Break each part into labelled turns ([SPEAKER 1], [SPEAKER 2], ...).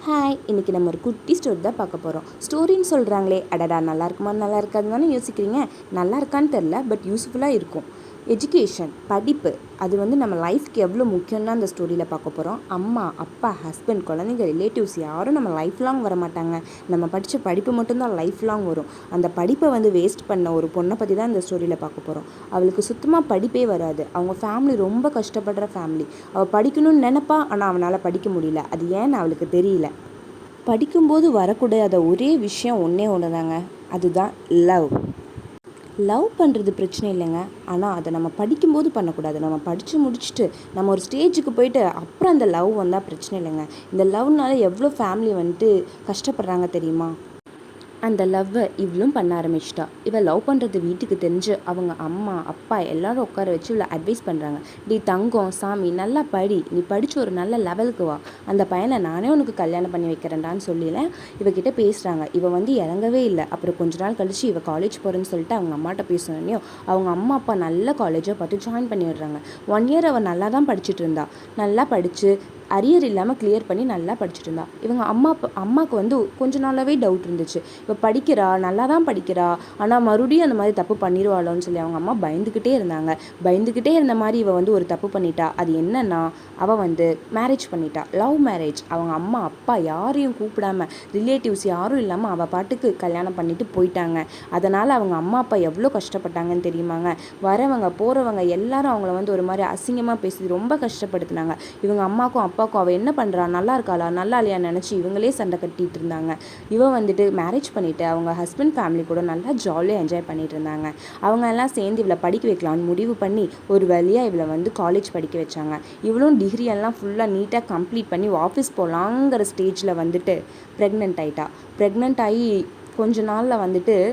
[SPEAKER 1] Hi, இன்றைக்கி நம்ம ஒரு குட்டி ஸ்டோரி தான் பார்க்க போகிறோம். ஸ்டோரின்னு சொல்கிறாங்களே, அடடா நல்லா இருக்குமா நல்லா இருக்காதுன்னு தானே யோசிக்கிறீங்க. நல்லா இருக்கான்னு தெரில, பட் யூஸ்ஃபுல்லாக இருக்கும். எஜுகேஷன், படிப்பு, அது நம்ம லைஃப்க்கு எவ்வளோ முக்கியம்னு அந்த ஸ்டோரியில் பார்க்க போகிறோம். அம்மா, அப்பா, ஹஸ்பண்ட், குழந்தைங்க, ரிலேட்டிவ்ஸ் யாரும் நம்ம லைஃப் லாங் வர மாட்டாங்க. நம்ம படித்த படிப்பு மட்டும்தான் லைஃப் லாங் வரும். அந்த படிப்பை வேஸ்ட் பண்ண ஒரு பொண்ணை பற்றி தான் இந்த ஸ்டோரியில் பார்க்க போகிறோம். அவளுக்கு சுத்தமாக படிப்பே வராது. அவங்க ஃபேமிலி ரொம்ப கஷ்டப்படுற ஃபேமிலி. அவள் படிக்கணும்னு நினைப்பா, ஆனால் அவனால் படிக்க முடியல. அது ஏன்னு அவளுக்கு தெரியல. படிக்கும்போது வரக்கூடாத ஒரே விஷயம் ஒன்று தாங்க, அதுதான் லவ். லவ் பண்ணுறது பிரச்சனை இல்லைங்க, ஆனால் அதை நம்ம படிக்கும்போது பண்ணக்கூடாது. நம்ம படித்து முடிச்சுட்டு நம்ம ஒரு ஸ்டேஜுக்கு போயிட்டு அப்புறம் அந்த லவ் வந்தால் பிரச்சனை இல்லைங்க. இந்த லவ்னால எவ்வளோ ஃபேமிலி கஷ்டப்படுறாங்க தெரியுமா? அந்த லவ்வை இவளும் பண்ண ஆரம்பிச்சிட்டா. இவள் லவ் பண்ணுறது வீட்டுக்கு தெரிஞ்சு அவங்க அம்மா அப்பா எல்லோரும் உட்கார வச்சு இவளை அட்வைஸ் பண்ணுறாங்க. டி தங்கம், சாமி நல்லா படி, நீ படித்து ஒரு நல்ல லெவலுக்கு வா, அந்த பையனை நானே உனக்கு கல்யாணம் பண்ணி வைக்கிறேன்டான்னு சொல்லல இவகிட்ட பேசுகிறாங்க. இவள் இறங்கவே இல்லை. அப்புறம் கொஞ்ச நாள் கழிச்சு இவள் காலேஜ் போகிறேன்னு சொல்லிட்டு அவங்க அம்மாட்ட பேசணுன்னே அவங்க அம்மா அப்பா நல்ல காலேஜை பார்த்து ஜாயின் பண்ணி விடுறாங்க. 1 இயர் அவள் நல்லா தான் படிச்சுட்டு இருந்தா. நல்லா படித்து அரியர் இல்லாமல் கிளியர் பண்ணி நல்லா படிச்சுட்டு இருந்தா. இவங்க அம்மாவுக்கு கொஞ்ச நாளாகவே டவுட் இருந்துச்சு. இப்போ படிக்கிறா, நல்லா தான் படிக்கிறா, ஆனால் மறுபடியும் அந்த மாதிரி தப்பு பண்ணிடுவாளோன்னு சொல்லி அவங்க அம்மா பயந்துக்கிட்டே இருந்தாங்க. பயந்துக்கிட்டே இருந்த மாதிரி இவள் ஒரு தப்பு பண்ணிட்டா. அது என்னன்னா, அவள் மேரேஜ் பண்ணிட்டா. Love marriage. அவங்க அம்மா அப்பா யாரையும் கூப்பிடாம, ரிலேட்டிவ்ஸ் யாரும் இல்லாமல் அவள் பாட்டுக்கு கல்யாணம் பண்ணிட்டு போயிட்டாங்க. அதனால் அவங்க அம்மா அப்பா எவ்வளோ கஷ்டப்பட்டாங்கன்னு தெரியுமாங்க. வரவங்க போகிறவங்க எல்லாரும் அவங்கள ஒரு மாதிரி அசிங்கமாக பேசி ரொம்ப கஷ்டப்படுத்தினாங்க. இவங்க அம்மாக்கும் அப்பாவுக்கும் அவள் என்ன பண்ணுறா, நல்லா இருக்காளா நல்லா இல்லையான்னு நினச்சி இவங்களே சண்டை கட்டிகிட்டு இருந்தாங்க. இவள் மேரேஜ் பண்ணிவிட்டு அவங்க ஹஸ்பண்ட் ஃபேமிலி கூட நல்லா ஜாலியாக என்ஜாய் பண்ணிகிட்டு இருந்தாங்க. அவங்க எல்லாம் சேர்ந்து இவளை படிக்க வைக்கலான்னு முடிவு பண்ணி ஒரு வழியாக இவளை காலேஜ் படிக்க வச்சாங்க. இவளும் டிகிரி எல்லாம் ஃபுல்லாக நீட்டாக கம்ப்ளீட் பண்ணி ஆஃபீஸ் போகலாங்கிற ஸ்டேஜில் ப்ரெக்னென்ட் ஆகிட்டா. ப்ரெக்னென்ட் ஆகி கொஞ்ச நாளில்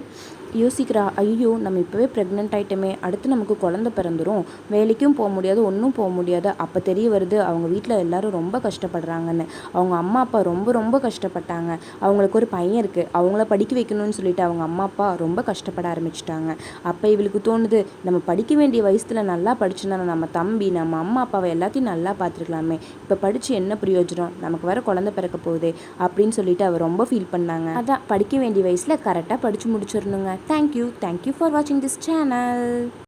[SPEAKER 1] யோசிக்கிறா, ஐயோ நம்ம இப்போவே ப்ரெக்னென்ட் ஆகிட்டோமே, அடுத்து நமக்கு குழந்தை பிறந்துடும், வேலைக்கும் போக முடியாது, ஒன்றும் போக முடியாது. அப்போ தெரிய வருது அவங்க வீட்டில் எல்லோரும் ரொம்ப கஷ்டப்படுறாங்கன்னு. அவங்க அம்மா அப்பா ரொம்ப ரொம்ப கஷ்டப்பட்டாங்க. அவங்களுக்கு ஒரு பையன் இருக்குது, அவங்கள படிக்க வைக்கணும்னு சொல்லிட்டு அவங்க அம்மா அப்பா ரொம்ப கஷ்டப்பட ஆரம்பிச்சிட்டாங்க. அப்போ இவளுக்கு தோணுது, நம்ம படிக்க வேண்டிய வயசில் நல்லா படிச்சுன்னா நம்ம தம்பி நம்ம அம்மா அப்பாவை எல்லாத்தையும் நல்லா பார்த்துருக்கலாமே, இப்போ படித்து என்ன பிரயோஜனம், நமக்கு வேறு குழந்தை பிறக்க போகுதே அப்படின்னு சொல்லிட்டு அவள் ரொம்ப ஃபீல் பண்ணாங்க. அதான் படிக்க வேண்டிய வயசில் கரெக்டாக படித்து முடிச்சிடணுங்க. Thank you for watching this channel.